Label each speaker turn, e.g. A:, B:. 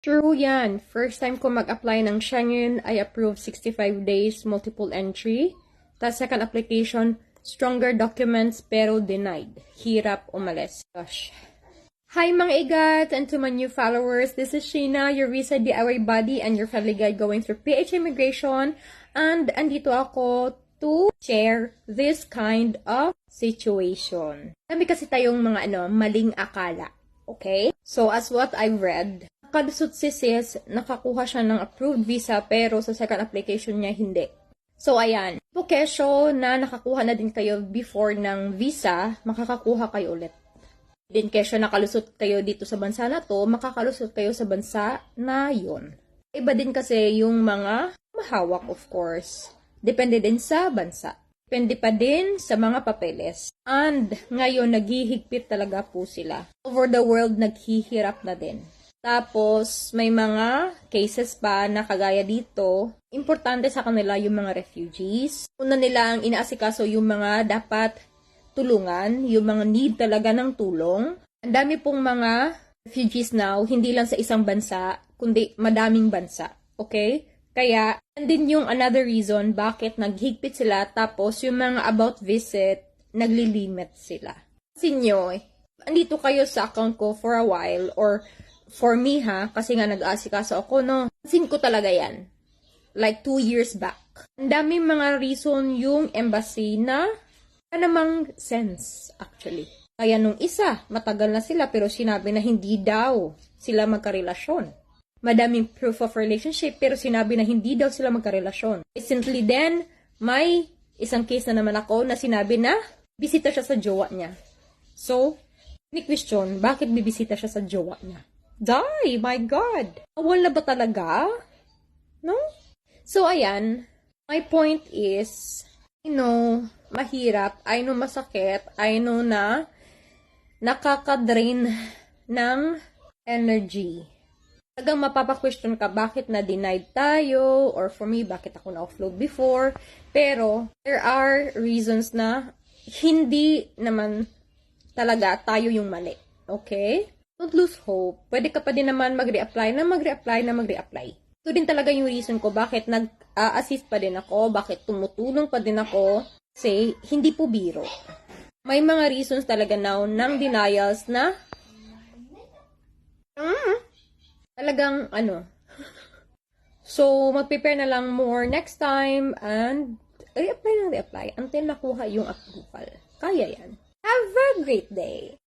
A: True yan. First time ko mag-apply ng Schengen, I approved 65 days, multiple entry. Tapos second application, stronger documents pero denied. Hirap umalis. Gosh. Hi mga igat, and to my new followers, this is Sheena, your visa DIY buddy and your family guide going through PH immigration. And andito ako to share this kind of situation. Dami kasi tayong mga maling akala. Okay? So as what I've read, nakalusot si sis, nakakuha siya ng approved visa pero sa second application niya hindi. So ayan, po kesyo na nakakuha na din kayo before ng visa, makakakuha kayo ulit. Din kesyo nakalusot kayo dito sa bansa na to, makakalusot kayo sa bansa na yon. Iba din kasi yung mga mahawak of course. Depende din sa bansa. Depende pa din sa mga papeles. And ngayon naghihigpit talaga po sila. Over the world naghihirap na din. Tapos, may mga cases pa na kagaya dito, importante sa kanila yung mga refugees. Una nilang inaasikaso yung mga dapat tulungan, yung mga need talaga ng tulong. Ang dami pong mga refugees now, hindi lang sa isang bansa, kundi madaming bansa. Okay? Kaya, yan din yung another reason bakit naghigpit sila, tapos yung mga about visit, naglilimit sila. Kasi nyo, andito kayo sa account ko for a while, or for me kasi nga nag-aasikaso ako, no? Pansin ko talaga yan. Like 2 years back. Ang daming mga reason yung embassy na namang sense, actually. Kaya nung isa, matagal na sila pero sinabi na hindi daw sila magkarelasyon. Madaming proof of relationship pero sinabi na hindi daw sila magkarelasyon. Recently then, may isang case na naman ako na sinabi na bisita siya sa jowa niya. So, ni question, bakit bibisita siya sa jowa niya? Die! My God! Awal na ba talaga? No? So, ayan. My point is, I know, mahirap. I know, masakit. I know na nakaka-drain ng energy. Talagang mapapa-question ka, bakit na-denied tayo? Or for me, bakit ako na-offload before? Pero, there are reasons na hindi naman talaga tayo yung mali. Okay? Don't lose hope. Pwede ka pa din naman mag-reapply. Ito din talaga yung reason ko bakit nag-assist pa din ako, bakit tumutulong pa din ako. Kasi, hindi po biro. May mga reasons talaga now ng denials na talagang So, mag-prepare na lang more next time and reapply until nakuha yung approval. Kaya yan. Have a great day!